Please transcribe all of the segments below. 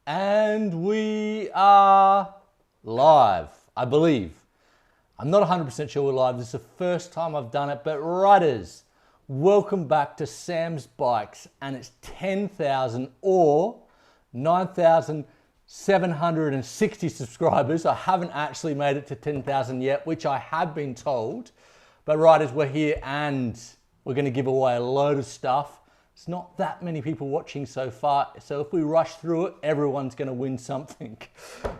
And we are live, I believe. I'm not 100% sure we're live. This is the first time I've done it, but riders, welcome back to Sam's Bikes, and it's 10,000 or 9,760 subscribers. I haven't actually made it to 10,000 yet, which I have been told. But riders, we're here and we're going to give away a load of stuff. It's not that many people watching so far, so if we rush through it, everyone's going to win something.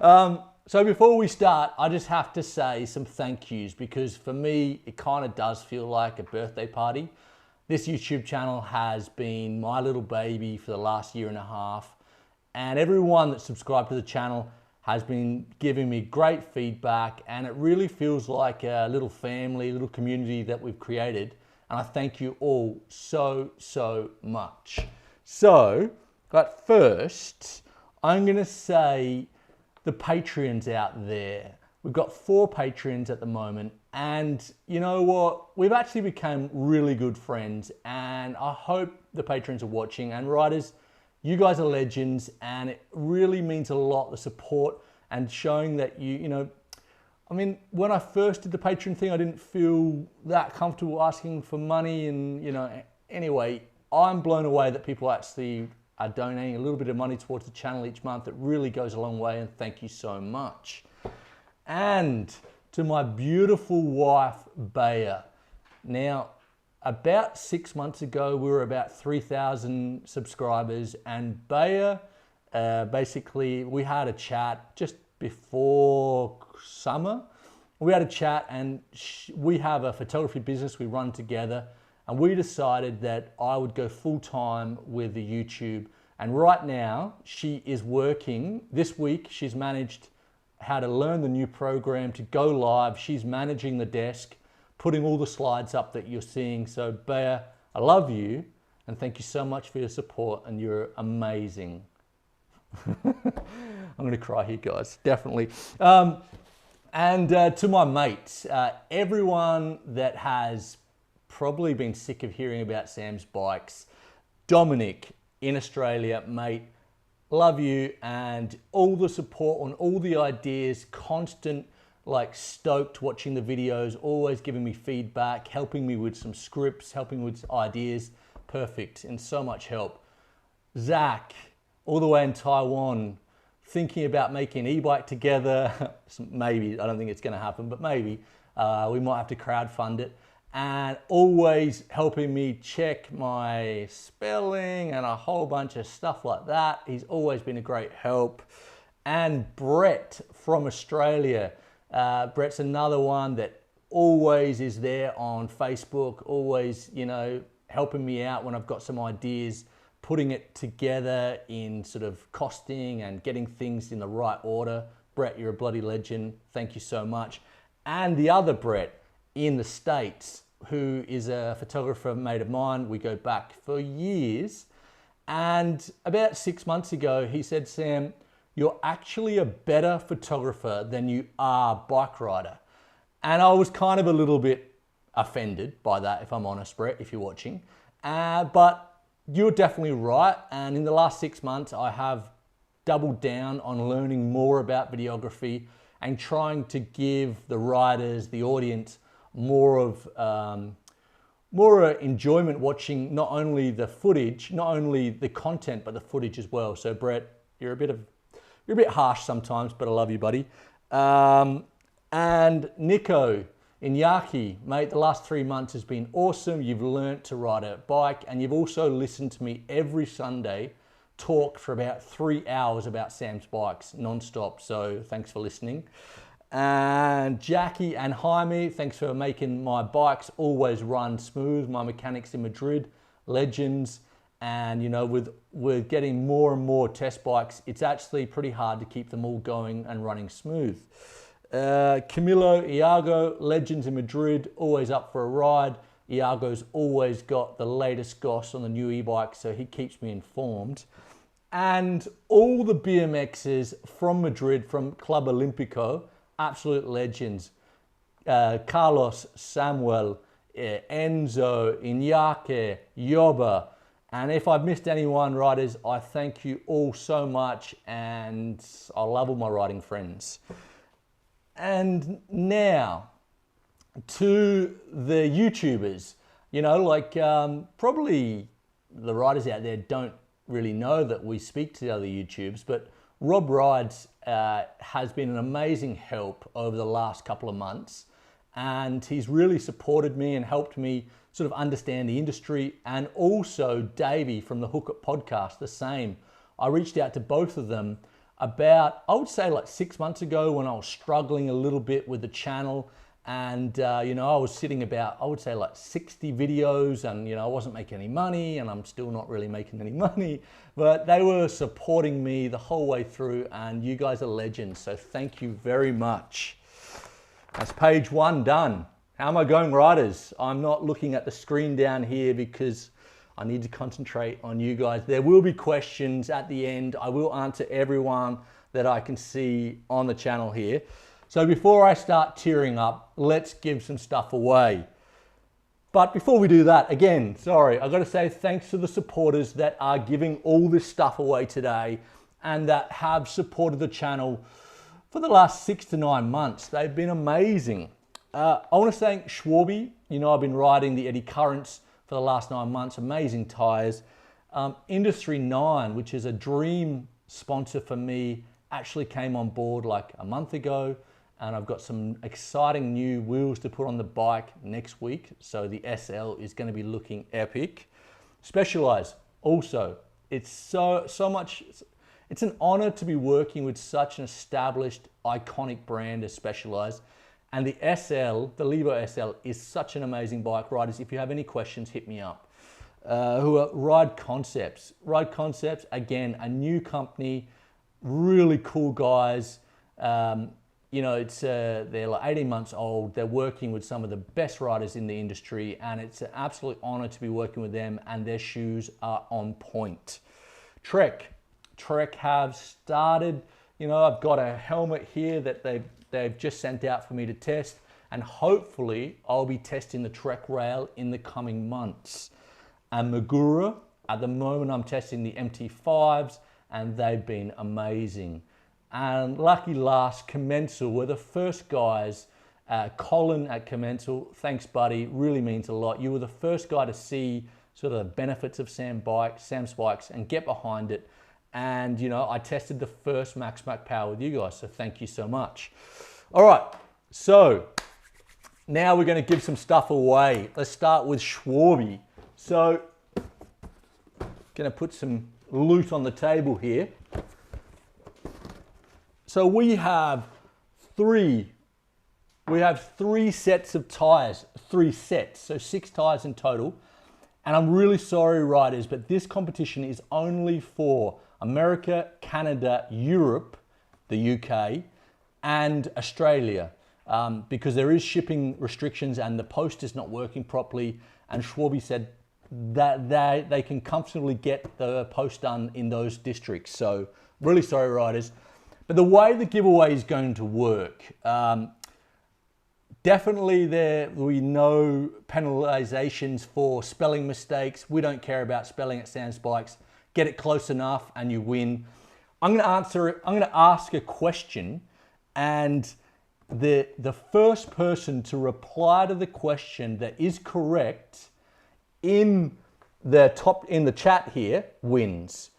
So before we start, I just have to say some thank yous, because for me, it kind of does feel like a birthday party. This YouTube channel has been my little baby for the last year and a half, and everyone that subscribed to the channel has been giving me great feedback, and it really feels like a little family, little community that we've created. And I thank you all so, so much. So, but first, I'm going to say the Patreons out there. We've got 4 Patreons at the moment. And you know what? We've actually become really good friends. And I hope the Patreons are watching. And riders, you guys are legends. And it really means a lot, the support and showing that you know, I mean, when I first did the Patreon thing, I didn't feel that comfortable asking for money, and you know, anyway, I'm blown away that people actually are donating a little bit of money towards the channel each month. It really goes a long way, and thank you so much. And to my beautiful wife, Bea. Now, about 6 months ago, we were about 3,000 subscribers, and Bea, basically, we had a chat just before summer. We had a chat, and we have a photography business we run together, and we decided that I would go full-time with the YouTube. And right now she is working. This week she's managed how to learn the new program to go live. She's managing the desk, putting all the slides up that you're seeing. So Bea, I love you, and thank you so much for your support, and you're amazing. I'm going to cry here, guys, definitely. And to my mates, everyone that has probably been sick of hearing about Sam's Bikes, Dominic in Australia, mate, love you, and all the support on all the ideas, constant, like stoked watching the videos, always giving me feedback, helping me with some scripts, helping with ideas, perfect, and so much help. Zach, all the way in Taiwan, thinking about making an e-bike together. Maybe, I don't think it's going to happen, but maybe. We might have to crowdfund it. And always helping me check my spelling and a whole bunch of stuff like that. He's always been a great help. And Brett from Australia. Brett's another one that always is there on Facebook, always, you know, helping me out when I've got some ideas, putting it together in sort of costing and getting things in the right order. Brett, you're a bloody legend. Thank you so much. And the other Brett in the States, who is a photographer mate of mine. We go back for years. And about 6 months ago, he said, Sam, you're actually a better photographer than you are bike rider. And I was kind of a little bit offended by that, if I'm honest, Brett, if you're watching. But you're definitely right, and in the last 6 months I have doubled down on learning more about videography and trying to give the riders, the audience, more enjoyment watching not only the footage, not only the content, but the footage as well. So Brett, you're a bit harsh sometimes, but I love you, buddy. And Nico in Yaki, mate, the last 3 months has been awesome. You've learnt to ride a bike, and you've also listened to me every Sunday talk for about 3 hours about Sam's Bikes non-stop. So thanks for listening. And Jackie and Jaime, thanks for making my bikes always run smooth. My mechanics in Madrid, legends. And you know, with getting more and more test bikes, it's actually pretty hard to keep them all going and running smooth. Camilo, Iago, legends in Madrid, always up for a ride. Iago's always got the latest goss on the new e-bike, so he keeps me informed. And all the BMXers from Madrid, from Club Olímpico, absolute legends. Carlos, Samuel, Enzo, Iñaki, Yoba, And if I've missed anyone, riders, I thank you all so much, and I love all my riding friends. And now to the YouTubers, you know, like probably the riders out there don't really know that we speak to the other YouTubers, but Rob Rides has been an amazing help over the last couple of months, and he's really supported me and helped me sort of understand the industry. And also Davey from the Hook It podcast, the same. I reached out to both of them about, I would say like 6 months ago, when I was struggling a little bit with the channel. And, you know, I was sitting about, I would say like 60 videos, and, you know, I wasn't making any money, and I'm still not really making any money, but they were supporting me the whole way through, and you guys are legends. So thank you very much. That's page 1 done. How am I going, riders? I'm not looking at the screen down here because I need to concentrate on you guys. There will be questions at the end. I will answer everyone that I can see on the channel here. So before I start tearing up, let's give some stuff away. But before we do that, again, sorry, I've got to say thanks to the supporters that are giving all this stuff away today and that have supported the channel for the last 6 to 9 months. They've been amazing. I want to thank Schwarby. You know, I've been riding the Eddy Currents for the last 9 months, amazing tires. Industry 9, which is a dream sponsor for me, actually came on board like a month ago, and I've got some exciting new wheels to put on the bike next week. So the SL is going to be looking epic. Specialized also, it's so much, it's an honor to be working with such an established, iconic brand as Specialized. And the SL, the Levo SL, is such an amazing bike. Riders, if you have any questions, hit me up. Who are Ride Concepts. Ride Concepts, again, a new company, really cool guys. You know, it's they're like 18 months old. They're working with some of the best riders in the industry, and it's an absolute honor to be working with them, and their shoes are on point. Trek have started, you know, I've got a helmet here that they've just sent out for me to test, and hopefully I'll be testing the Trek rail in the coming months. And Magura, at the moment I'm testing the MT5s, and they've been amazing. And lucky last, Commensal were the first guys. Colin at Commensal, thanks buddy, really means a lot. You were the first guy to see sort of the benefits of Sam's bikes and get behind it. And, you know, I tested the first Max Power with you guys, so thank you so much. All right, so now we're going to give some stuff away. Let's start with Schwarby. So, going to put some loot on the table here. So we have three sets of tires, 3 sets, so 6 tires in total. And I'm really sorry, riders, but this competition is only for America, Canada, Europe, the UK, and Australia, because there is shipping restrictions and the post is not working properly. And Schwarby said that they can comfortably get the post done in those districts. So really sorry, riders. But the way the giveaway is going to work, definitely we know penalizations for spelling mistakes. We don't care about spelling at Sam's Bikes. Get it close enough and you win. I'm going to ask a question, and the first person to reply to the question that is correct in the chat here wins.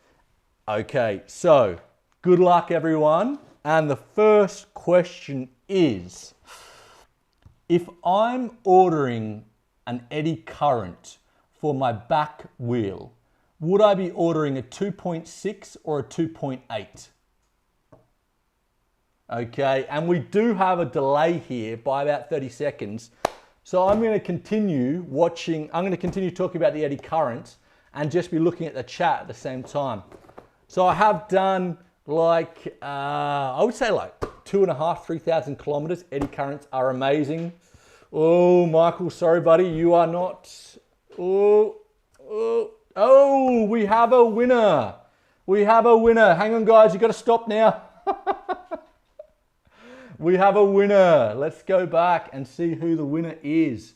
Okay, so good luck everyone. And the first question is, if I'm ordering an Eddy Current for my back wheel, would I be ordering a 2.6 or a 2.8? Okay, and we do have a delay here by about 30 seconds. So I'm going to continue talking about the Eddy Current and just be looking at the chat at the same time. So I have done like, I would say like 2,500, 3,000 kilometers. Eddy Currents are amazing. Oh, Michael, sorry buddy, you are not. Oh, we have a winner. We have a winner. Hang on guys, you got to stop now. We have a winner. Let's go back and see who the winner is.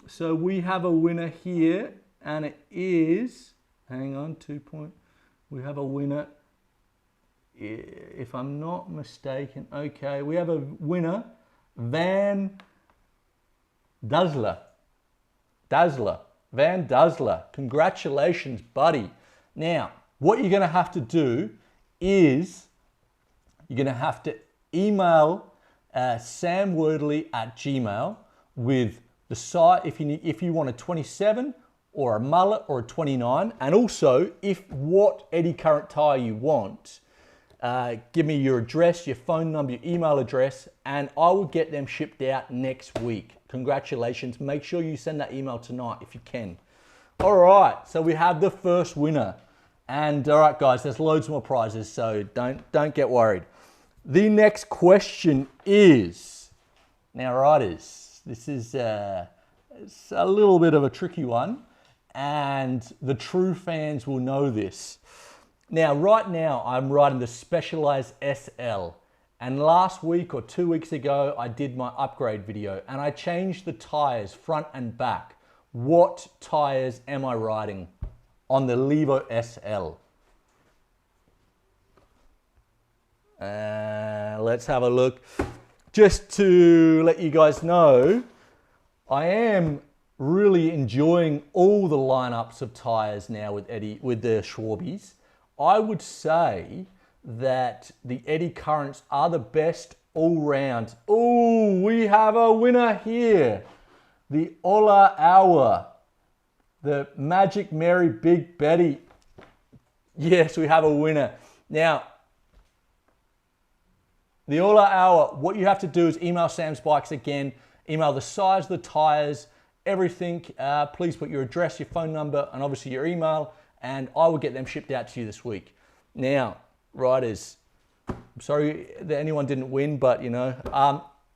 So we have a winner here, and it is Hang on, 2 point. We have a winner. If I'm not mistaken, okay, we have a winner, Van Dazzler. Van Dazzler. Congratulations, buddy. Now, what you're going to have to do is you're going to have to email samwordley@gmail with the size, if you want a 27 or a mullet or a 29, and also what eddy current tire you want. Give me your address, your phone number, your email address, and I will get them shipped out next week. Congratulations. Make sure you send that email tonight if you can. All right, so we have the first winner. And all right, guys, there's loads more prizes, so don't get worried. The next question is, now riders, this is it's a little bit of a tricky one, and the true fans will know this. Now, right now, I'm riding the Specialized SL. And last week or 2 weeks ago, I did my upgrade video and I changed the tires front and back. What tires am I riding on the KNivo SL? Let's have a look. Just to let you guys know, I am really enjoying all the lineups of tires now with the Schwabies. I would say that the eddy currents are the best all round. Oh, we have a winner here. The Ola Hour, the Magic Mary Big Betty. Yes, we have a winner. Now, the Ola Hour, what you have to do is email Sam's Bikes again, email the size of the tires, everything. Please put your address, your phone number, and obviously your email, and I will get them shipped out to you this week. Now, riders, I'm sorry that anyone didn't win, but you know,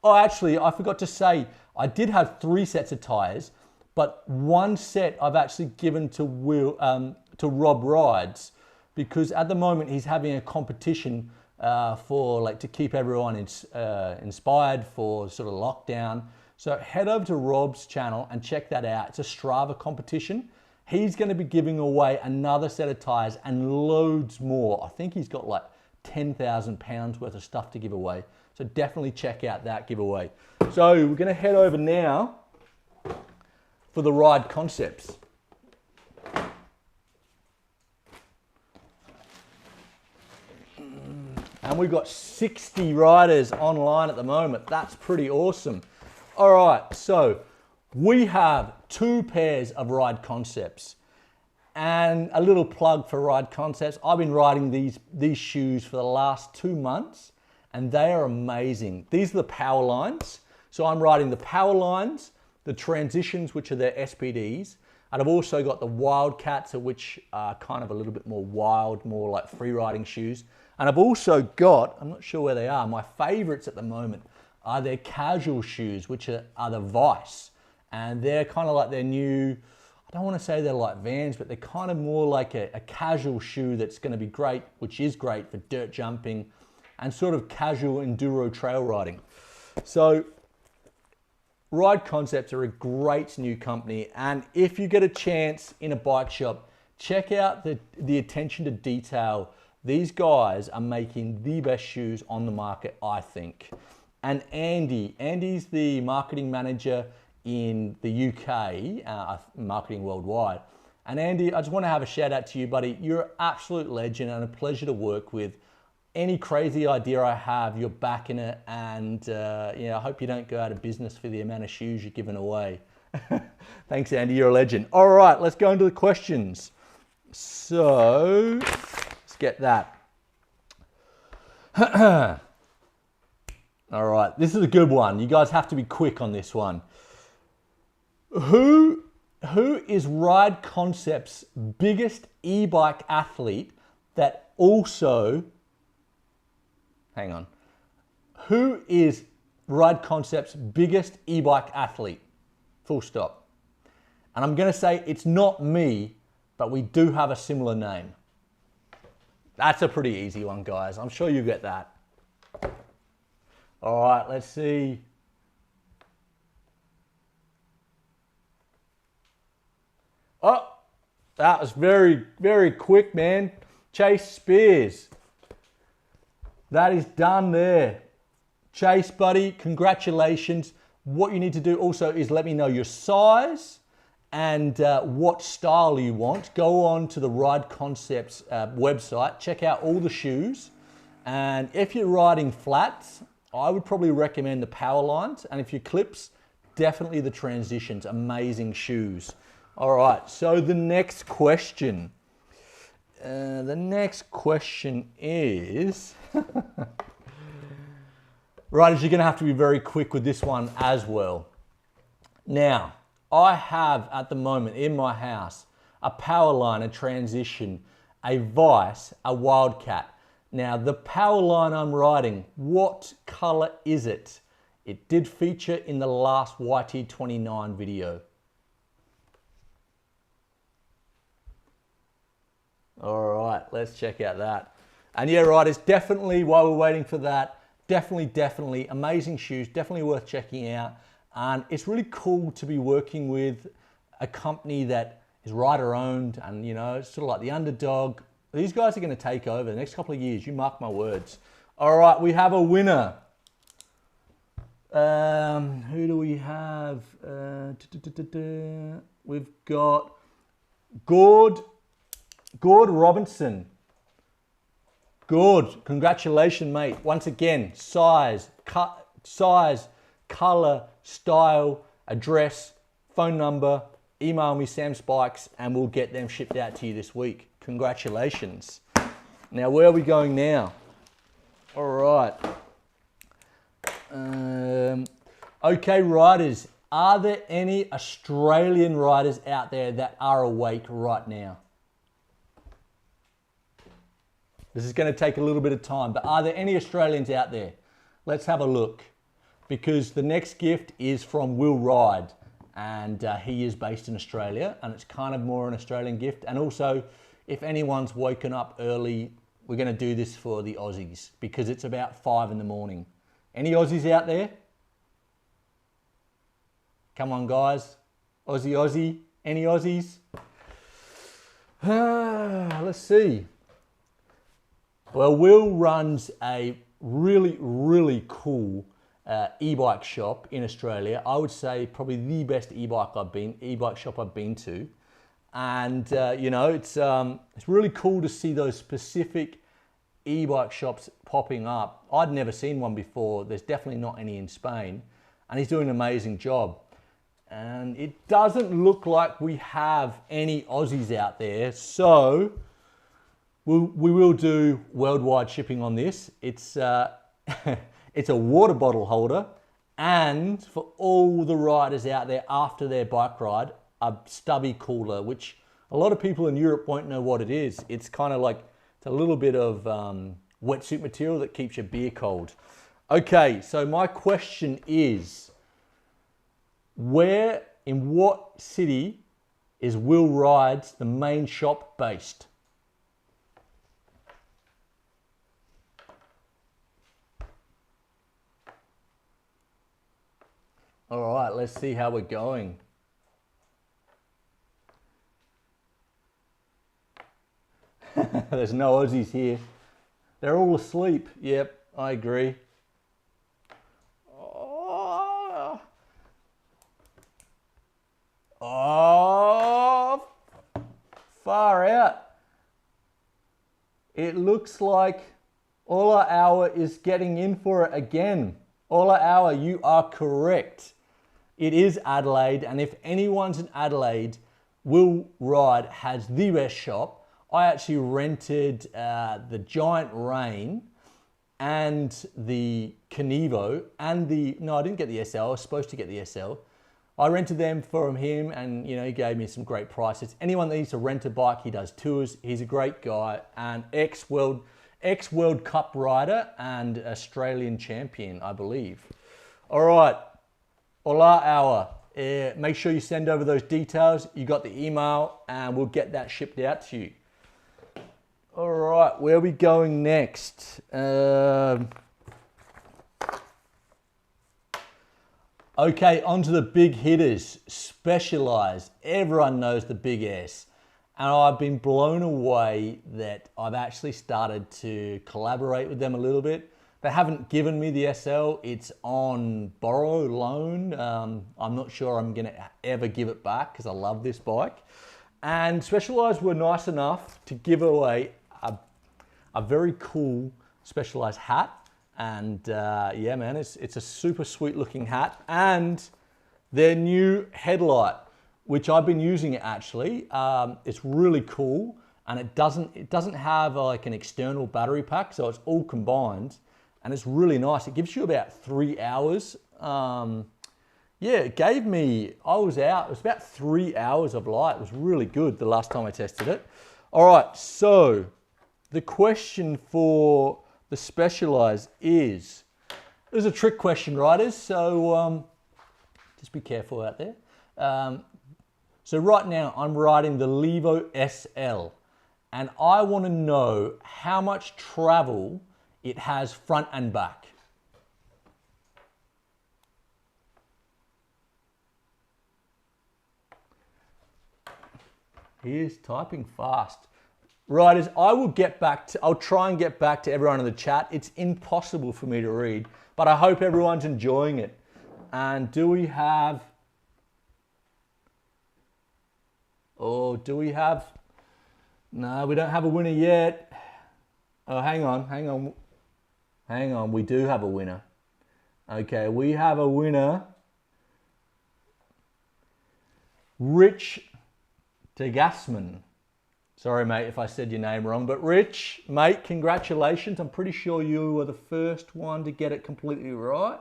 oh, actually, I forgot to say, I did have 3 sets of tires, but 1 set I've actually given to Rob Rides, because at the moment he's having a competition to keep everyone inspired for sort of lockdown. So head over to Rob's channel and check that out. It's a Strava competition. He's going to be giving away another set of tires and loads more. I think he's got like 10,000 pounds worth of stuff to give away. So definitely check out that giveaway. So we're going to head over now for the ride concepts. And we've got 60 riders online at the moment. That's pretty awesome. All right, so we have 2 pairs of ride concepts. And a little plug for Ride Concepts. I've been riding these shoes for the last 2 months, and they are amazing. These are the power lines. So I'm riding the power lines, the transitions, which are their SPDs, and I've also got the Wildcats, which are kind of a little bit more wild, more like free riding shoes. And I've also got, I'm not sure where they are, my favorites at the moment are their casual shoes, which are the Vice. And they're kind of like their new, I don't want to say they're like Vans, but they're kind of more like a casual shoe that's going to be great, which is great for dirt jumping and sort of casual enduro trail riding. So Ride Concepts are a great new company, and if you get a chance in a bike shop, check out the attention to detail. These guys are making the best shoes on the market, I think. And Andy's the marketing manager in the UK, marketing worldwide. And Andy, I just want to have a shout out to you, buddy. You're an absolute legend and a pleasure to work with. Any crazy idea I have, you're backing it, and I hope you don't go out of business for the amount of shoes you're giving away. Thanks, Andy, you're a legend. All right, let's go into the questions. So, let's get that. All right, this is a good one. You guys have to be quick on this one. Who is Ride Concepts' biggest e-bike athlete that also, hang on, who is Ride Concepts' biggest e-bike athlete? Full stop. And I'm going to say it's not me, but we do have a similar name. That's a pretty easy one, guys. I'm sure you get that. All right, let's see. Oh, That was very, very quick, man. Chase Spears. That is done there. Chase, buddy, congratulations. What you need to do also is let me know your size and what style you want. Go on to the Ride Concepts website, check out all the shoes. And if you're riding flats, I would probably recommend the Power Lines. And if you're clips, definitely the Transitions. Amazing shoes. All right, so the next question. Is... Riders, you're going to have to be very quick with this one as well. Now, I have at the moment in my house a Powerline, a Transition, a Vice, a Wildcat. Now, the Powerline I'm riding, what color is it? It did feature in the last YT29 video. All right, let's check out that. And yeah, riders, definitely while we're waiting for that, definitely amazing shoes, definitely worth checking out. And it's really cool to be working with a company that is rider owned and, you know, it's sort of like the underdog. These guys are going to take over the next couple of years. You mark my words. All right, we have a winner. Who do we have? We've got Gord Robinson. Good, congratulations, mate. Once again, size, color, style, address, phone number, email me Sam Spikes and we'll get them shipped out to you this week. Congratulations. Now, where are we going now? All right. Okay, riders, are there any Australian riders out there that are awake right now? This is going to take a little bit of time, but are there any Australians out there? Let's have a look, because the next gift is from Will Ride, and he is based in Australia, and it's kind of more an Australian gift. And also, if anyone's woken up early, we're going to do this for the Aussies, because it's about 5 in the morning. Any Aussies out there? Come on, guys. Aussie. Any Aussies? Let's see. Well, Will runs a really cool e-bike shop in Australia. I would say probably the best e-bike shop I've been to. And you know, it's really cool to see those specific e-bike shops popping up. I'd never seen one before. There's definitely not any in Spain, and he's doing an amazing job. And it doesn't look like we have any Aussies out there, so we will do worldwide shipping on this. It's it's a water bottle holder, and for all the riders out there after their bike ride, a stubby cooler, which a lot of people in Europe won't know what it is. It's kind of like, it's a little bit of wetsuit material that keeps your beer cold. Okay, so my question is, where, in what city is Will Rides, the main shop, based? All right, let's see how we're going. There's no Aussies here. They're all asleep. Yep, I agree. Oh, far out. It looks like Ola Hour is getting in for it again. Ola Hour, you are correct. It is Adelaide, and if anyone's in Adelaide, Will Ride has the best shop. I actually rented the Giant Rain and the KNivo and no, I didn't get the SL. I was supposed to get the SL. I rented them from him, and you know, he gave me some great prices. Anyone that needs to rent a bike, he does tours. He's a great guy, and ex-World Cup rider and Australian champion, I believe. All right, Ola Hour. Make sure you send over those details. You got the email, and we'll get that shipped out to you. All right, where are we going next? Okay, on to the big hitters. Specialized. Everyone knows the big S. And I've been blown away that I've actually started to collaborate with them a little bit. They haven't given me the SL, it's on borrow, loan. I'm not sure I'm gonna ever give it back because I love this bike. And Specialized were nice enough to give away a very cool Specialized hat. And yeah, man, it's a super sweet looking hat. And their new headlight, which I've been using it actually. It's really cool, and it doesn't have like an external battery pack, so it's all combined, and it's really nice. It gives you about 3 hours. Yeah, it gave me, I was out, it was about 3 hours of light. It was really good the last time I tested it. All right, so the question for the Specialized is, it was a trick question, riders, so just be careful out there. So right now I'm riding the KNivo SL, and I want to know how much travel it has front and back. He is typing fast. Riders, I'll try and get back to everyone in the chat. It's impossible for me to read, but I hope everyone's enjoying it. And do we have, no, we don't have a winner yet. Oh, hang on. We do have a winner. Okay, we have a winner. Rich Degasman. Sorry, mate, if I said your name wrong, but Rich, mate, congratulations. I'm pretty sure you were the first one to get it completely right.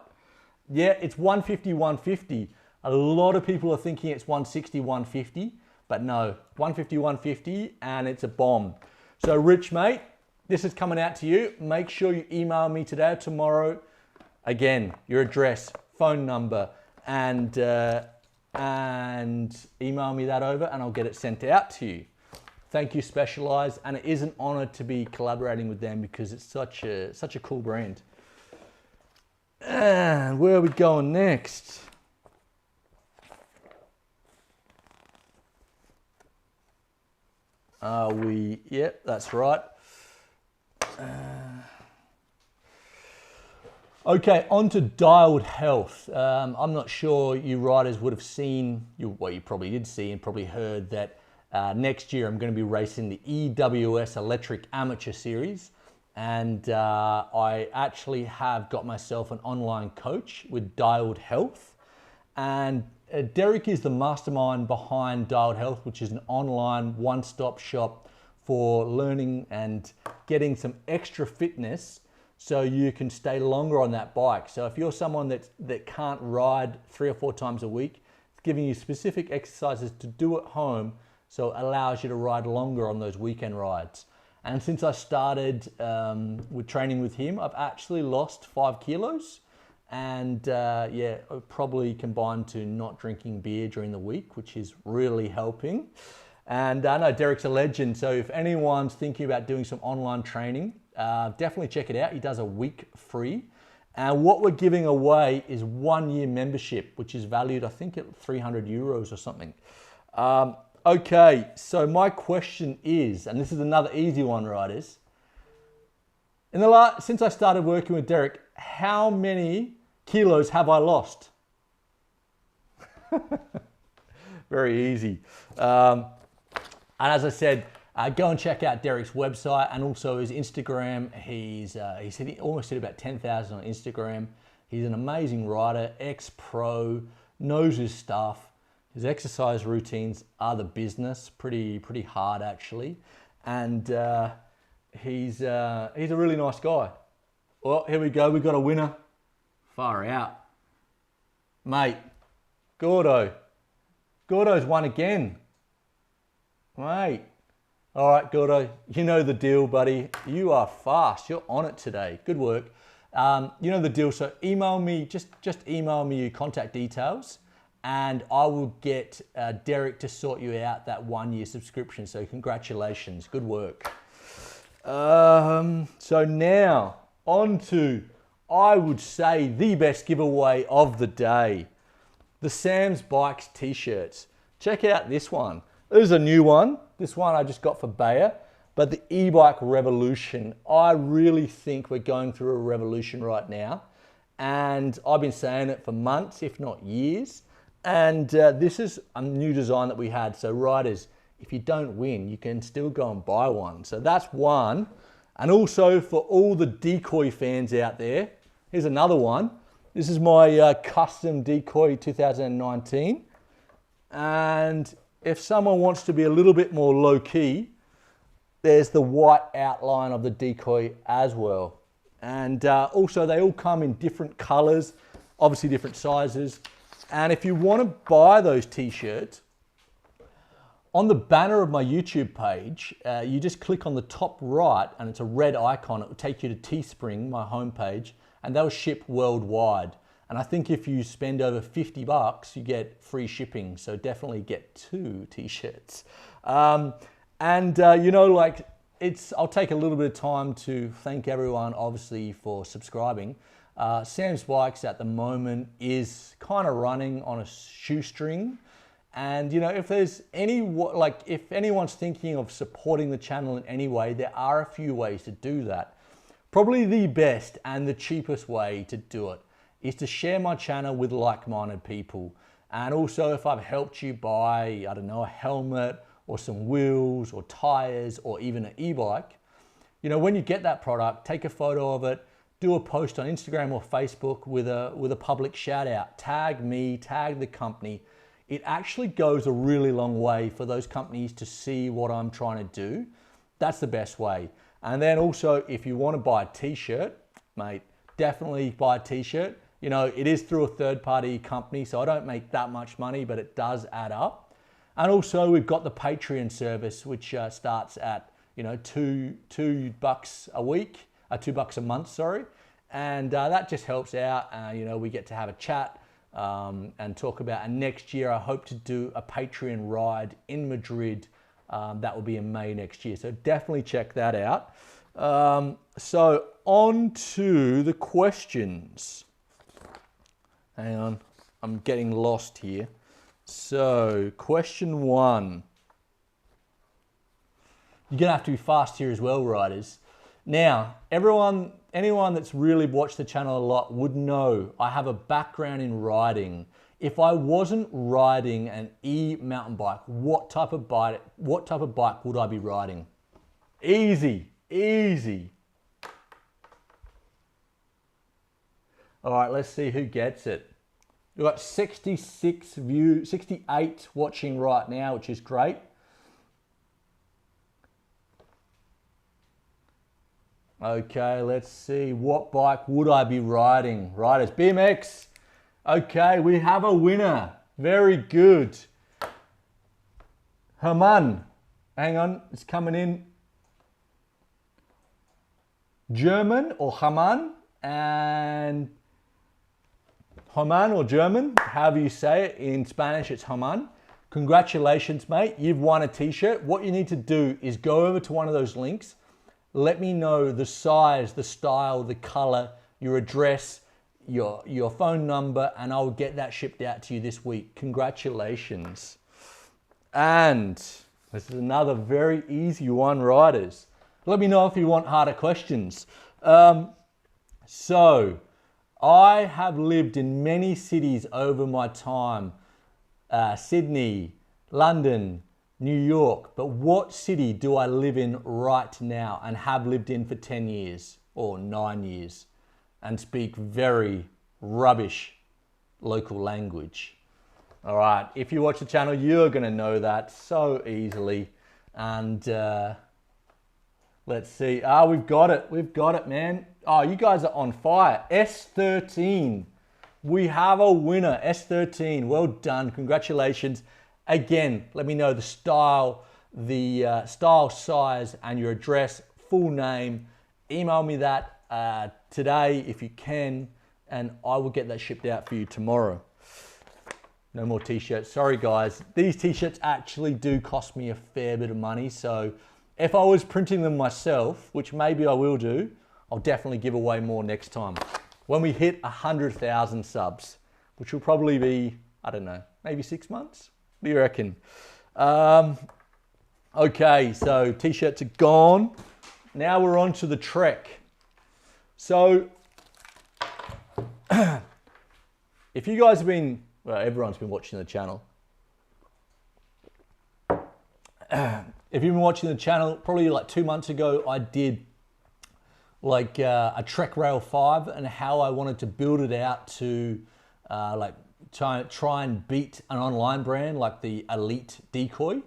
Yeah, it's 150, 150. A lot of people are thinking it's 160, 150, but no, 150, 150, and it's a bomb. So Rich, mate, this is coming out to you. Make sure you email me today or tomorrow. Again, your address, phone number, and email me that over, and I'll get it sent out to you. Thank you, Specialized, and it is an honor to be collaborating with them because it's such a cool brand. And where are we going next? Yep, that's right. Okay, on to Dialed Health. I'm not sure you riders would have seen, well, you probably did see and probably heard that next year I'm going to be racing the EWS Electric Amateur Series. And I actually have got myself an online coach with Dialed Health. And Derek is the mastermind behind Dialed Health, which is an online one-stop shop for learning and getting some extra fitness so you can stay longer on that bike. So if you're someone that can't ride 3 or 4 times a week, it's giving you specific exercises to do at home so it allows you to ride longer on those weekend rides. And since I started with training with him, I've actually lost 5 kilos. And yeah, probably combined to not drinking beer during the week, which is really helping. And I know Derek's a legend, so if anyone's thinking about doing some online training, definitely check it out. He does a week free. And what we're giving away is 1 year membership, which is valued, I think, at 300 euros or something. Okay, so my question is, and this is another easy one, riders. Since I started working with Derek, how many kilos have I lost? Very easy. And as I said, go and check out Derek's website and also his Instagram. He almost hit about 10,000 on Instagram. He's an amazing rider, ex-pro, knows his stuff. His exercise routines are the business, pretty hard actually. And he's a really nice guy. Well, here we go, we've got a winner. Far out. Mate, Gordo's won again. Mate. All right, Gordo, you know the deal, buddy. You are fast, you're on it today. Good work. You know the deal, so email me, just email me your contact details and I will get Derek to sort you out that 1 year subscription. So congratulations, good work. So now on to, I would say, the best giveaway of the day. The Sam's Bikes t-shirts. Check out this one. This is a new one. This one I just got for Bayer. But the e-bike revolution, I really think we're going through a revolution right now. And I've been saying it for months, if not years. And this is a new design that we had. So riders, if you don't win, you can still go and buy one. So that's one. And also for all the decoy fans out there, here's another one. This is my custom decoy 2019. And if someone wants to be a little bit more low key, there's the white outline of the decoy as well. And also they all come in different colors, obviously different sizes. And if you want to buy those t-shirts, on the banner of my YouTube page, you just click on the top right and it's a red icon. It will take you to Teespring, my homepage, and they'll ship worldwide. And I think if you spend over 50 bucks, you get free shipping. So definitely get 2 t-shirts. You know, like I'll take a little bit of time to thank everyone, obviously, for subscribing. Sam's Bikes at the moment is kind of running on a shoestring. And you know, if there's if anyone's thinking of supporting the channel in any way, there are a few ways to do that. Probably the best and the cheapest way to do it is to share my channel with like-minded people. And also if I've helped you buy, I don't know, a helmet or some wheels or tires or even an e-bike, you know, when you get that product, take a photo of it, do a post on Instagram or Facebook with a public shout out, tag me, tag the company. It actually goes a really long way for those companies to see what I'm trying to do. That's the best way. And then also, if you want to buy a t-shirt, mate, definitely buy a t-shirt. You know, it is through a third-party company, so I don't make that much money, but it does add up. And also, we've got the Patreon service, which starts at, you know, $2 a week, $2 a month, sorry. And that just helps out. You know, we get to have a chat. And talk about, and next year I hope to do a Patreon ride in Madrid. That will be in May next year, so definitely check that out. So on to the questions. Hang on, I'm getting lost here. So question 1. You're gonna have to be fast here as well, riders. Now, anyone that's really watched the channel a lot would know I have a background in riding. If I wasn't riding an e-mountain bike, what type of bike would I be riding? Easy, easy. All right, let's see who gets it. We've got 68 watching right now, which is great. Okay, let's see. What bike would I be riding? Riders, BMX. Okay, we have a winner. Very good. Herman. Hang on, it's coming in. German or Haman, and Haman or German, however you say it. In Spanish, it's Haman. Congratulations, mate. You've won a t-shirt. What you need to do is go over to one of those links. Let me know the size, the style, the color, your address, your phone number, and I'll get that shipped out to you this week. Congratulations. And this is another very easy one, riders. Let me know if you want harder questions. So, I have lived in many cities over my time. Sydney, London, New York, but what city do I live in right now and have lived in for 10 years or 9 years and speak very rubbish local language? All right, if you watch the channel, you're gonna know that so easily. And let's see, we've got it, man. Oh, you guys are on fire. S13, we have a winner, S13, well done, congratulations. Again, let me know the style, style, size, and your address, full name. Email me that today if you can, and I will get that shipped out for you tomorrow. No more t-shirts. Sorry, guys. These t-shirts actually do cost me a fair bit of money, so if I was printing them myself, which maybe I will do, I'll definitely give away more next time. When we hit 100,000 subs, which will probably be, I don't know, maybe 6 months? What do you reckon? Okay, so t-shirts are gone. Now we're on to the Trek. So, if you guys have been, well, everyone's been watching the channel. If you've been watching the channel, probably like 2 months ago, I did like a Trek Rail 5 and how I wanted to build it out to like try and beat an online brand like the Elite Decoy.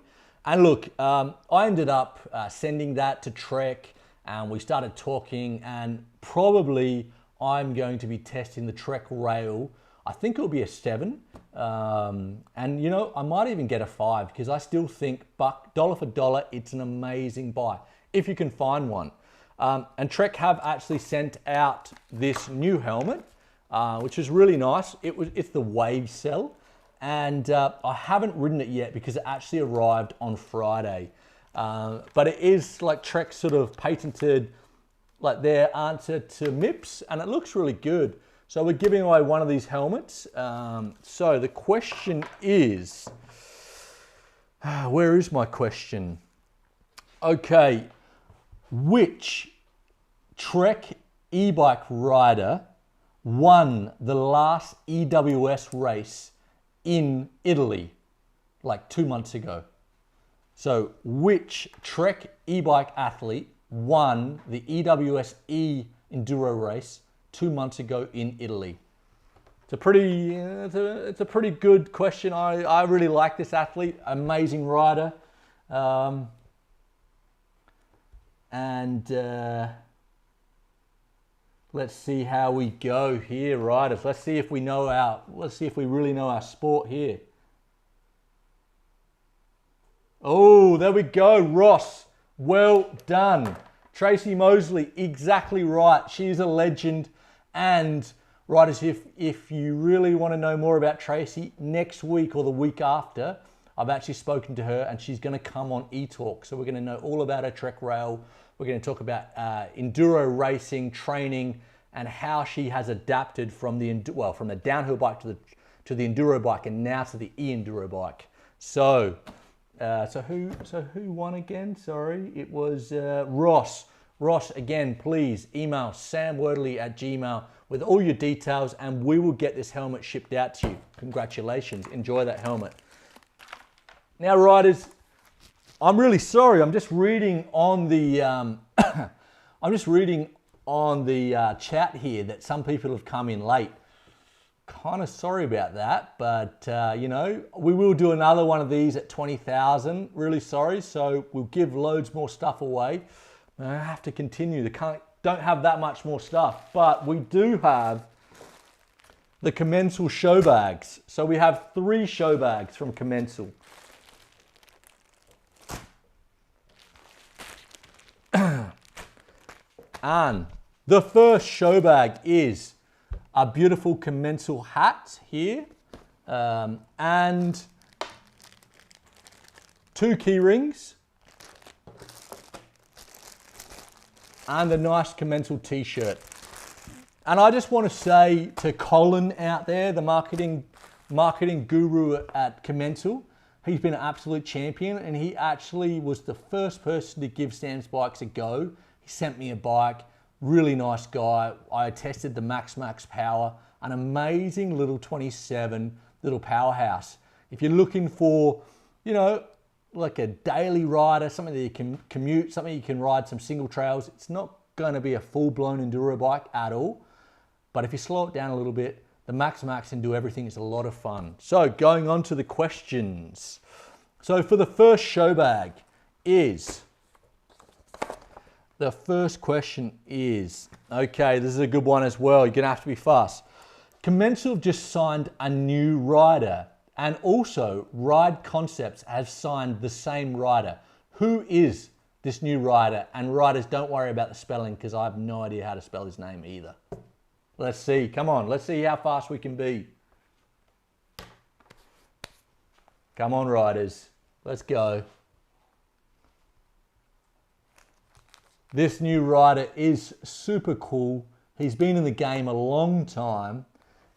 And look, I ended up sending that to Trek and we started talking, and probably I'm going to be testing the Trek Rail. I think it'll be a 7. And you know, I might even get a 5 because I still think dollar for dollar, it's an amazing buy if you can find one. And Trek have actually sent out this new helmet, which is really nice. It's the Wave Cell, and I haven't ridden it yet because it actually arrived on Friday. But it is like Trek sort of patented like their answer to MIPS, and it looks really good. So we're giving away one of these helmets. So the question is, where is my question? Okay, which Trek e-bike rider won the last EWS race in Italy like 2 months ago? So which Trek e-bike athlete won the EWS Enduro race 2 months ago in Italy? It's a pretty good question. I really like this athlete, amazing rider. Let's see how we go here, riders. Let's see if we really know our sport here. Oh, there we go, Ross. Well done. Tracy Mosley, exactly right. She's a legend. And riders, if you really want to know more about Tracy, next week or the week after, I've actually spoken to her and she's going to come on eTalk. So we're going to know all about her Trek Rail. We're going to talk about enduro racing, training, and how she has adapted from the downhill bike to the enduro bike and now to the e-enduro bike. So who won again? Sorry, it was Ross. Ross, again, please email samwordley@gmail with all your details and we will get this helmet shipped out to you. Congratulations. Enjoy that helmet. Now, riders, I'm really sorry. I'm just reading on the chat here that some people have come in late. Kind of sorry about that, but you know, we will do another one of these at 20,000. Really sorry. So we'll give loads more stuff away. I have to continue. Don't have that much more stuff, but we do have the Commensal show bags. So we have 3 show bags from Commensal. And the first show bag is a beautiful Commensal hat here, and 2 key rings, and a nice Commensal t-shirt. And I just want to say to Colin out there, the marketing guru at Commensal, he's been an absolute champion, and he actually was the first person to give Sam's bikes a go. He sent me a bike, really nice guy. I tested the Max Power, an amazing little 27 little powerhouse. If you're looking for, you know, like a daily rider, something that you can commute, something you can ride some single trails, it's not going to be a full-blown enduro bike at all. But if you slow it down a little bit, the Max and do everything. It's a lot of fun. So going on to the questions. So for the first show bag the first question is, okay, this is a good one as well. You're going to have to be fast. Commensal have just signed a new rider, and also Ride Concepts has signed the same rider. Who is this new rider? And riders, don't worry about the spelling because I have no idea how to spell his name either. Let's see. Come on. Let's see how fast we can be. Come on, riders. Let's go. This new rider is super cool. He's been in the game a long time.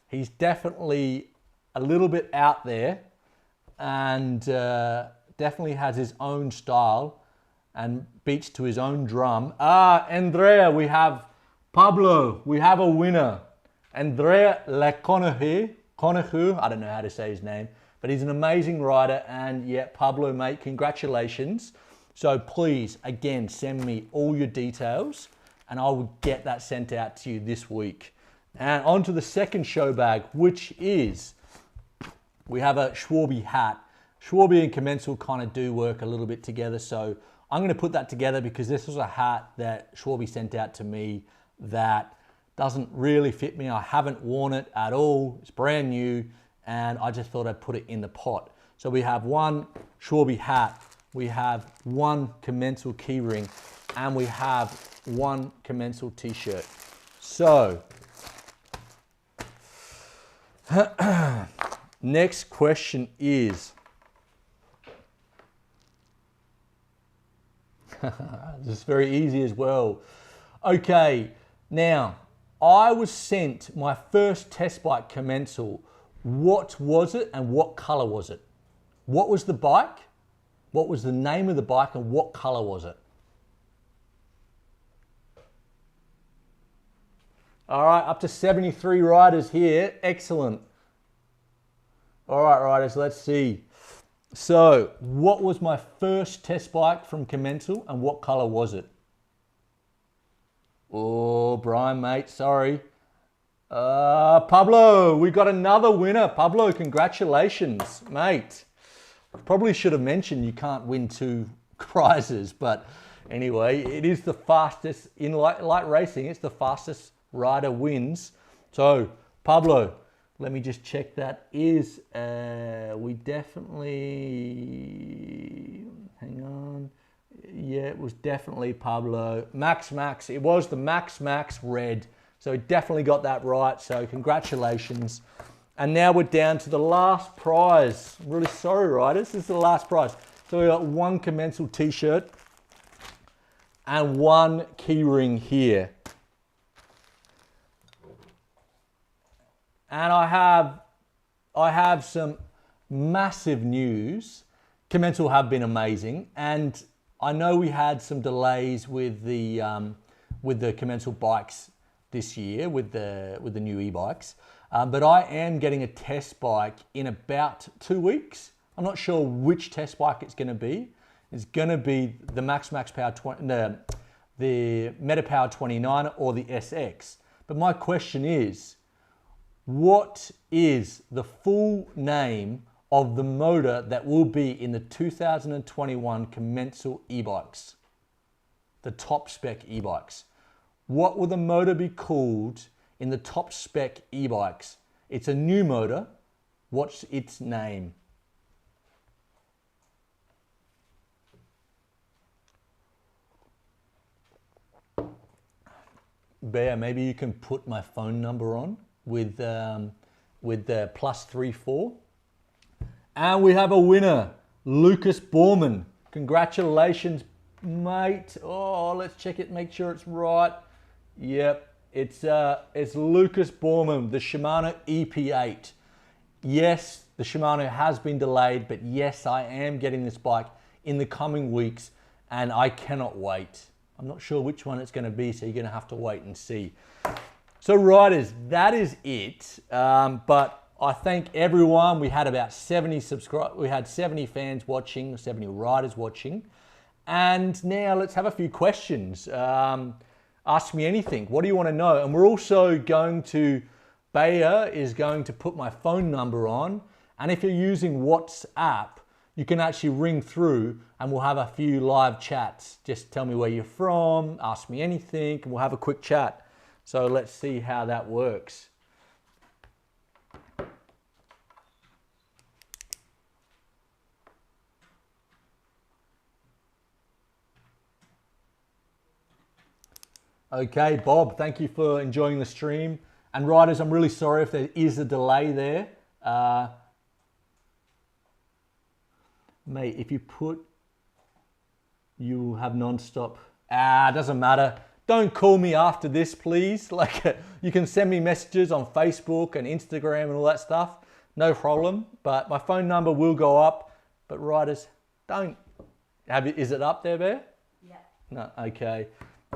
He's definitely a little bit out there. And Definitely has his own style and beats to his own drum. Andrea, we have Pablo. We have a winner. Andrea Conahu, I don't know how to say his name, but he's an amazing rider. And yeah, Pablo, mate, congratulations. So please, again, send me all your details and I will get that sent out to you this week. And on to the second show bag, which is, we have a Schwarby hat. Schwarby and Commensal kind of do work a little bit together. So I'm going to put that together because this was a hat that Schwarby sent out to me that doesn't really fit me. I haven't worn it at all. It's brand new. And I just thought I'd put it in the pot. So we have one Schwarby hat. We have one Commensal keyring. And we have one Commensal t-shirt. So, next question is, this is very easy as well. Okay, now, I was sent my first test bike Commensal. What was it and what color was it? What was the bike? What was the name of the bike and what color was it? All right, up to 73 riders here. Excellent. All right, riders, let's see. So, what was my first test bike from Commensal and what color was it? Oh, Brian, mate, sorry. Pablo, we got another winner. Pablo, congratulations, mate. Probably should have mentioned you can't win 2 prizes, but anyway, it is the fastest, in light racing, it's the fastest rider wins. So, Pablo, let me just check that is, we definitely, hang on. Yeah, it was definitely Pablo. Max, it was the Max red. So he definitely got that right. So congratulations. And now we're down to the last prize. I'm really sorry, riders. This is the last prize. So we got one Commensal t-shirt and one keyring here. And I have some massive news. Commensal have been amazing, and I know we had some delays with the Commensal bikes this year with the new e-bikes, but I am getting a test bike in about 2 weeks. I'm not sure which test bike it's going to be. It's going to be the Max Power 20, the Metapower 29 or the SX. But my question is, what is the full name of the motor that will be in the 2021 Commensal e-bikes? The top spec e-bikes. What will the motor be called in the top spec e-bikes? It's a new motor. What's its name? Bear, maybe you can put my phone number on with the +34. And we have a winner, Lucas Borman. Congratulations, mate. Oh, let's check it, make sure it's right. Yep, it's Lucas Borman, the Shimano EP8. Yes, the Shimano has been delayed, but yes, I am getting this bike in the coming weeks, and I cannot wait. I'm not sure which one it's going to be, so you're going to have to wait and see. So riders, that is it. But I thank everyone. We had about 70 we had 70 fans watching, 70 riders watching. And now let's have a few questions. Ask me anything. What do you want to know? And we're also going to, Bayer is going to put my phone number on. And if you're using WhatsApp, you can actually ring through and we'll have a few live chats. Just tell me where you're from, ask me anything, and we'll have a quick chat. So let's see how that works. Okay, Bob, thank you for enjoying the stream. And riders, I'm really sorry if there is a delay there. Mate, if you put, you'll have non-stop. Doesn't matter. Don't call me after this, please. Like, you can send me messages on Facebook and Instagram and all that stuff. No problem. But my phone number will go up. But riders, Don't have it. Is it up there, Bear? Yeah. No. Okay.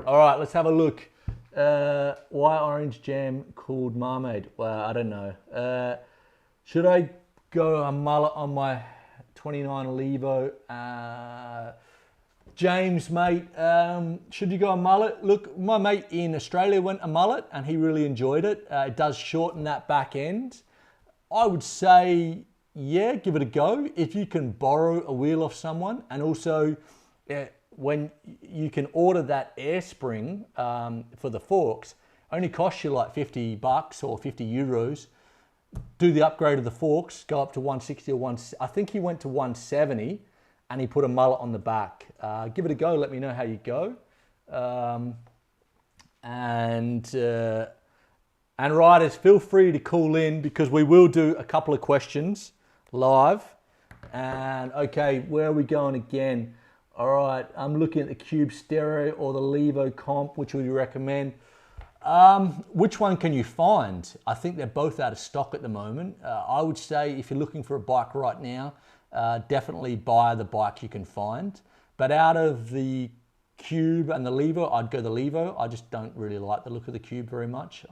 All right. Let's have a look. Why orange jam called marmade? Well, I don't know. Should I go a mullet on my 29 Levo? James, mate, should you go a mullet? Look, my mate in Australia went a mullet and he really enjoyed it. It does shorten that back end. I would say, yeah, give it a go. If you can borrow a wheel off someone, and also when you can order that air spring for the forks, only costs you like $50 or 50 euros. Do the upgrade of the forks, go up to 160 or 1, I think he went to 170 and he put a mullet on the back. Give it a go, let me know how you go. And riders, feel free to call in because we will do a couple of questions live. And okay, where are we going again? All right, I'm looking at the Cube Stereo or the Levo Comp. Which would you recommend? Which one can you find? I think they're both out of stock at the moment. I would say if you're looking for a bike right now, definitely buy the bike you can find. But out of the Cube and the Levo, I'd go the Levo. I just don't really like the look of the Cube very much.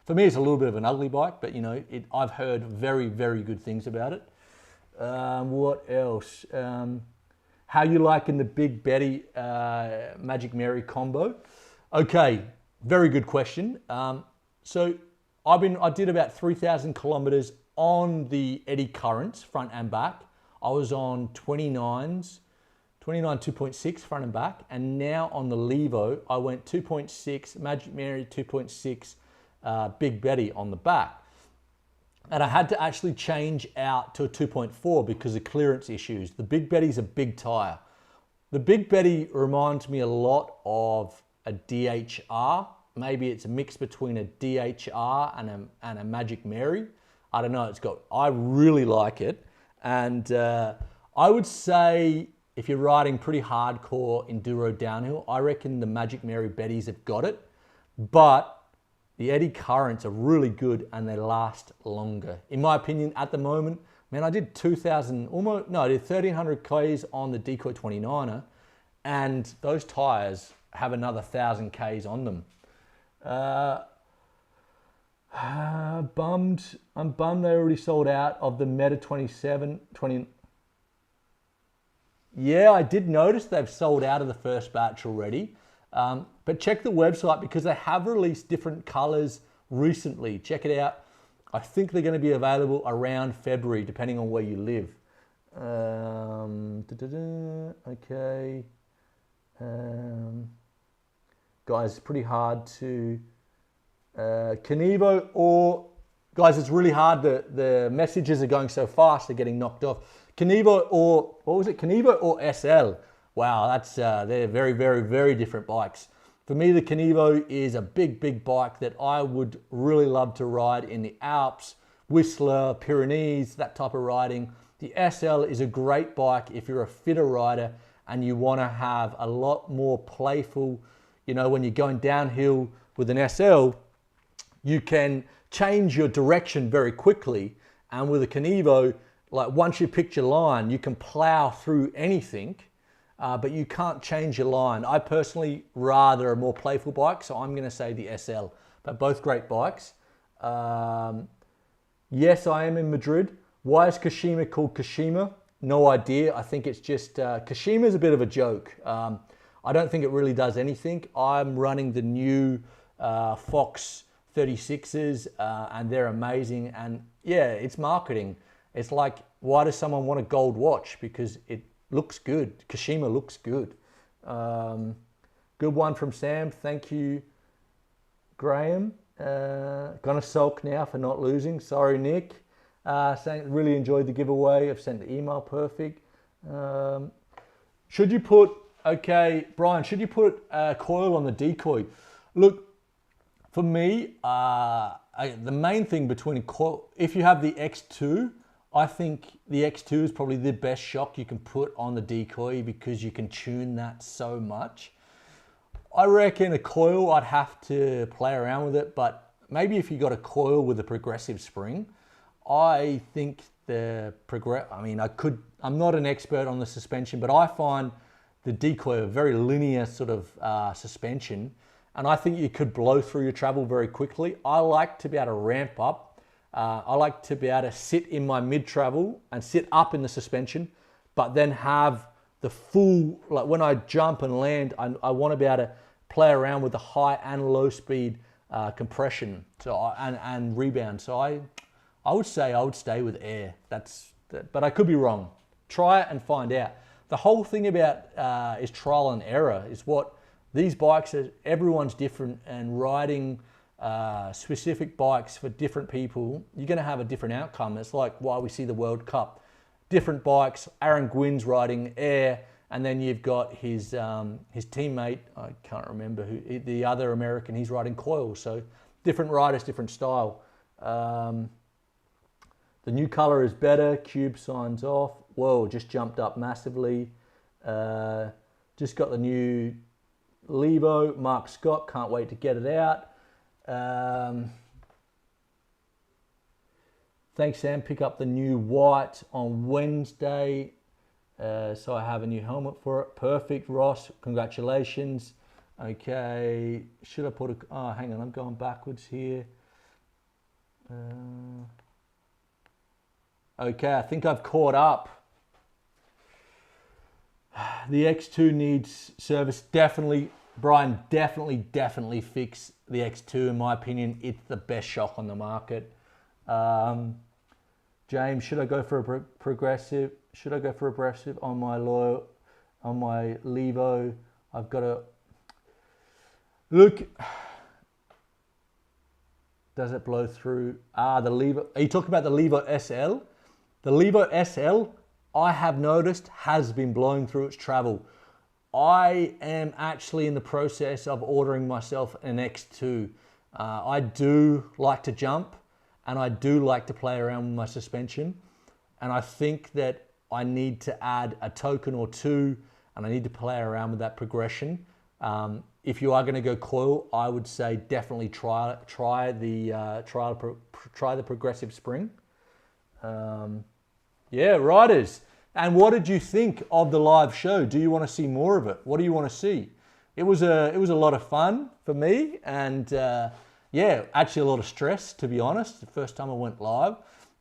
For me, it's a little bit of an ugly bike, but you know, I've heard very, very good things about it. What else? How you liking the Big Betty Magic Mary combo? Okay, very good question. So I did about 3,000 kilometers on the Eddy Currents front and back. I was on 29 2.6 front and back, and now on the Levo I went 2.6 Magic Mary, 2.6 Big Betty on the back. And I had to actually change out to a 2.4 because of clearance issues. The Big Betty's a big tire. The Big Betty reminds me a lot of a DHR. Maybe it's a mix between a DHR and a Magic Mary. I don't know. I really like it. And I would say if you're riding pretty hardcore enduro downhill, I reckon the Magic Mary Bettys have got it. But the Eddy Currents are really good and they last longer. In my opinion, at the moment, man, I did 1,300 Ks on the Decoy 29er, and those tires have another 1,000 Ks on them. I'm bummed they already sold out of the Meta 20. Yeah, I did notice they've sold out of the first batch already. But check the website because they have released different colors recently. Check it out. I think they're going to be available around February, depending on where you live. Okay. Guys, it's pretty hard to... KNivo or... Guys, it's really hard. The messages are going so fast, they're getting knocked off. KNivo or... What was it? KNivo or SL? Wow, that's they're very, very, very different bikes. For me, the KNivo is a big, big bike that I would really love to ride in the Alps, Whistler, Pyrenees, that type of riding. The SL is a great bike if you're a fitter rider and you want to have a lot more playful, you know, when you're going downhill with an SL, you can change your direction very quickly. And with a KNivo, like once you pick your line, you can plow through anything. But you can't change your line. I personally rather a more playful bike, so I'm going to say the SL. But both great bikes. Yes, I am in Madrid. Why is Kashima called Kashima? No idea. I think it's just, Kashima is a bit of a joke. I don't think it really does anything. I'm running the new Fox 36s and they're amazing. And yeah, it's marketing. It's like, why does someone want a gold watch? Because it looks good. Kashima looks good. Good one from Sam. Thank you, Graham. Gonna sulk now for not losing. Sorry, Nick. Saying really enjoyed the giveaway. I've sent the email perfect. Should you put, okay, Brian, should you put a coil on the Decoy? Look, for me, the main thing between a coil, if you have the X2, I think the X2 is probably the best shock you can put on the Decoy because you can tune that so much. I reckon a coil, I'd have to play around with it, but maybe if you got a coil with a progressive spring, I think I'm not an expert on the suspension, but I find the Decoy a very linear sort of suspension, and I think you could blow through your travel very quickly. I like to be able to ramp up. I like to be able to sit in my mid-travel and sit up in the suspension, but then have the full, like when I jump and land, I want to be able to play around with the high and low speed compression and rebound. So I would say I would stay with air. But I could be wrong. Try it and find out. The whole thing about is trial and error. Is what these bikes are. Everyone's different, and riding specific bikes for different people, you're going to have a different outcome. It's like why we see the World Cup. Different bikes. Aaron Gwynn's riding air, and then you've got his teammate. I can't remember who the other American. He's riding coil. So different riders, different style. The new color is better. Cube signs off. Whoa, just jumped up massively. Just got the new Levo. Mark Scott, can't wait to get it out. Thanks, Sam. Pick up the new white on Wednesday. So I have a new helmet for it. Perfect, Ross. Congratulations. Okay. Should I put a... Oh, hang on. I'm going backwards here. Okay, I think I've caught up. The X2 needs service. Definitely, Brian, definitely fix the X2. In my opinion, it's the best shock on the market. James, should I go for a progressive? Should I go for aggressive on my Levo? I've got to look. Does it blow through? The Levo. Are you talking about the Levo SL? The Levo SL, I have noticed, has been blowing through its travel. I am actually in the process of ordering myself an X2. I do like to jump, and I do like to play around with my suspension. And I think that I need to add a token or two, and I need to play around with that progression. If you are going to go coil, I would say definitely try the progressive spring. Yeah, riders. And what did you think of the live show? Do you want to see more of it? What do you want to see? It was a lot of fun for me, and yeah, actually a lot of stress, to be honest. The first time I went live,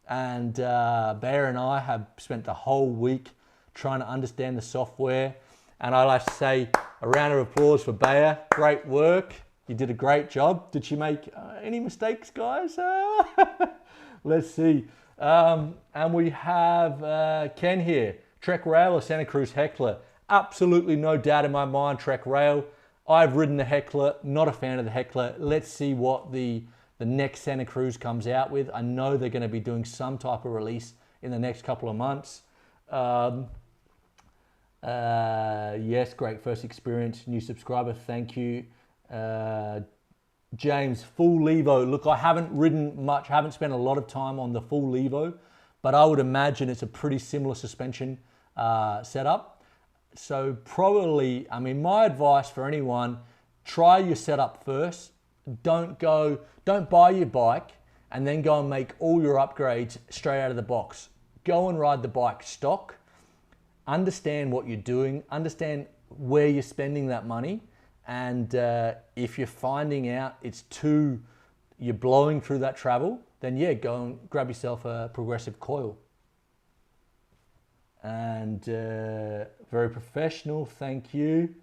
and Bear and I have spent the whole week trying to understand the software. And I like to say a round of applause for Bear. Great work. You did a great job. Did she make any mistakes, guys? Let's see. And we have Ken here. Trek Rail or Santa Cruz Heckler? Absolutely no doubt in my mind, Trek Rail. I've ridden the Heckler, not a fan of the Heckler. Let's see what the next Santa Cruz comes out with. I know they're going to be doing some type of release in the next couple of months. Yes, great first experience. New subscriber, thank you. James, full Levo. Look, I haven't ridden much, haven't spent a lot of time on the full Levo, but I would imagine it's a pretty similar suspension setup. So probably, I mean, my advice for anyone, try your setup first. Don't buy your bike and then go and make all your upgrades straight out of the box. Go and ride the bike stock. Understand what you're doing, understand where you're spending that money, and if you're finding out you're blowing through that travel, then yeah, go and grab yourself a progressive coil. And very professional, thank you.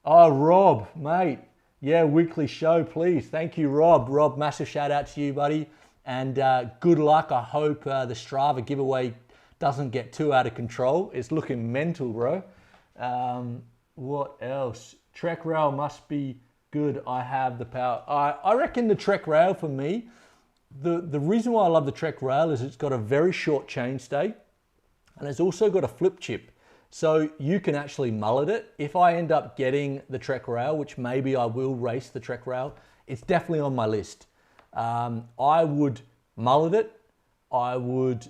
Oh, Rob, mate, yeah, weekly show, please. Thank you, Rob. Rob, massive shout out to you, buddy, and good luck. I hope the Strava giveaway doesn't get too out of control. It's looking mental, bro. What else? Trek Rail must be good. I have the power. I reckon the Trek Rail for me, the reason why I love the Trek Rail is it's got a very short chainstay, and it's also got a flip chip. So you can actually mullet it. If I end up getting the Trek Rail, which maybe I will race the Trek Rail, it's definitely on my list. I would mullet it. I would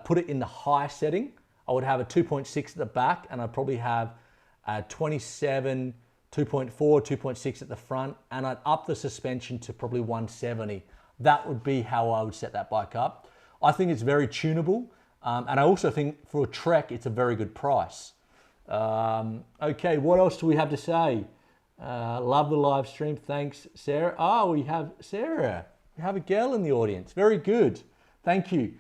put it in the high setting. I would have a 2.6 at the back, and I'd probably have a 27, 2.4, 2.6 at the front, and I'd up the suspension to probably 170. That would be how I would set that bike up. I think it's very tunable. And I also think for a trek, it's a very good price. Okay, what else do we have to say? Love the live stream. Thanks, Sarah. Oh, we have Sarah. We have a girl in the audience. Very good. Thank you.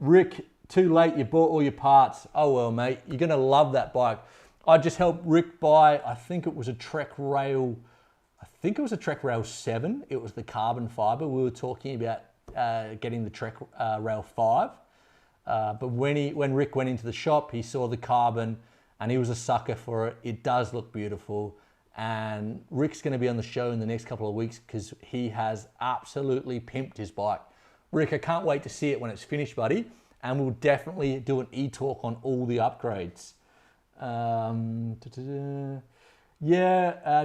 Rick, too late. You bought all your parts. Oh, well, mate, you're going to love that bike. I just helped Rick buy, I think it was a Trek Rail. I think it was a Trek Rail 7. It was the carbon fiber. We were talking about getting the Trek Rail 5. But when Rick went into the shop, he saw the carbon and he was a sucker for it. It does look beautiful. And Rick's going to be on the show in the next couple of weeks because he has absolutely pimped his bike. Rick, I can't wait to see it when it's finished, buddy. And we'll definitely do an e-talk on all the upgrades.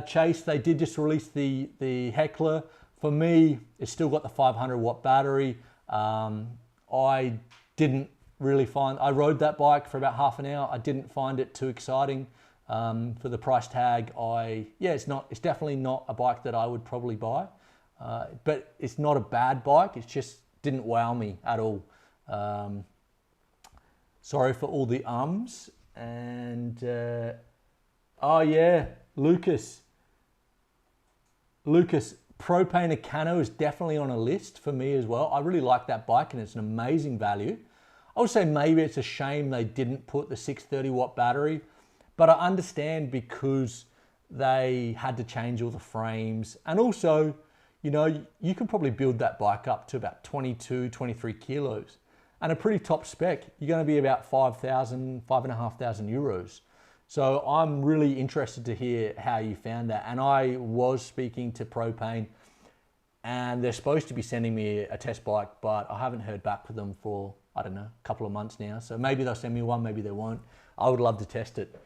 Chase, they did just release the Heckler. For me, it's still got the 500 watt battery. I didn't really I rode that bike for about half an hour. I didn't find it too exciting. For the price tag, it's definitely not a bike that I would probably buy. But it's not a bad bike. It just didn't wow me at all. Sorry for all the ums. And Lucas, Propane Acano is definitely on a list for me as well. I really like that bike and it's an amazing value. I would say maybe it's a shame they didn't put the 630 watt battery, but I understand because they had to change all the frames. And also, you know, you can probably build that bike up to about 22, 23 kilos. And a pretty top spec, you're going to be about 5,000, 5,500 euros. So I'm really interested to hear how you found that. And I was speaking to Propane and they're supposed to be sending me a test bike, but I haven't heard back from them for, I don't know, a couple of months now. So maybe they'll send me one, maybe they won't. I would love to test it.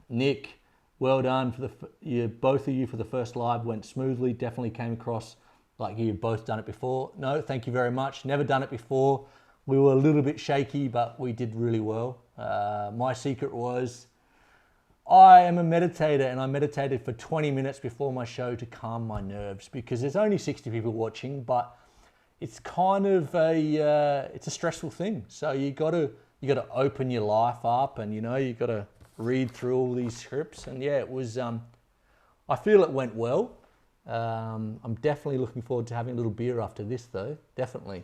Nick, well done for both of you for the first live. Went smoothly, definitely came across like you've both done it before. No, thank you very much. Never done it before. We were a little bit shaky, but we did really well. My secret was I am a meditator and I meditated for 20 minutes before my show to calm my nerves because there's only 60 people watching, but it's kind of it's a stressful thing. So you got to open your life up and, you know, you got to read through all these scripts. And yeah, it was, I feel it went well. I'm definitely looking forward to having a little beer after this though, definitely.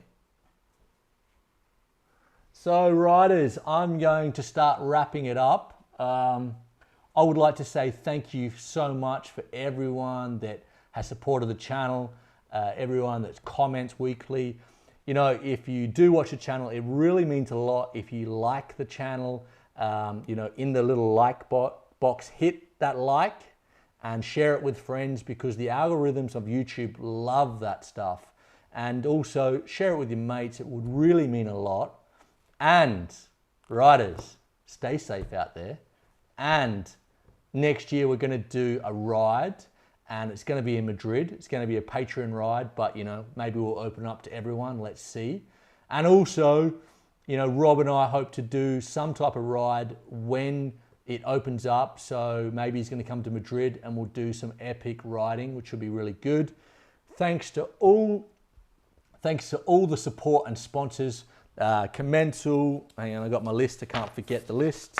So riders, I'm going to start wrapping it up. I would like to say thank you so much for everyone that has supported the channel, everyone that comments weekly. You know, if you do watch the channel, it really means a lot. If you like the channel, you know, in the little like box, hit that like and share it with friends because the algorithms of YouTube love that stuff. And also share it with your mates. It would really mean a lot. And riders, stay safe out there. And next year we're going to do a ride and it's going to be in Madrid. It's going to be a Patreon ride, but you know, maybe we'll open up to everyone. Let's see. And also, you know, Rob and I hope to do some type of ride when it opens up. So maybe he's going to come to Madrid and we'll do some epic riding, which will be really good. Thanks to all the support and sponsors. Commensal, hang on, I got my list, I can't forget the list.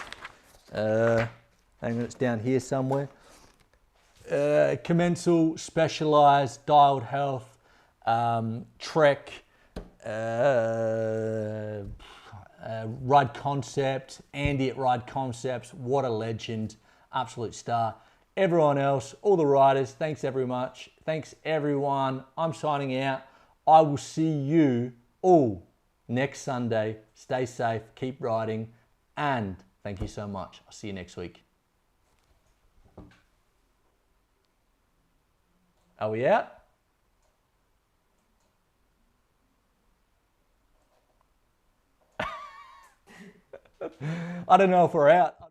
Hang on, it's down here somewhere. Commensal, Specialized, Dialed Health, Trek, Ride Concept, Andy at Ride Concepts, what a legend, absolute star. Everyone else, all the riders, thanks very much. Thanks everyone, I'm signing out. I will see you all next Sunday. Stay safe, keep riding, and thank you so much. I'll see you next week. Are we out? I don't know if we're out.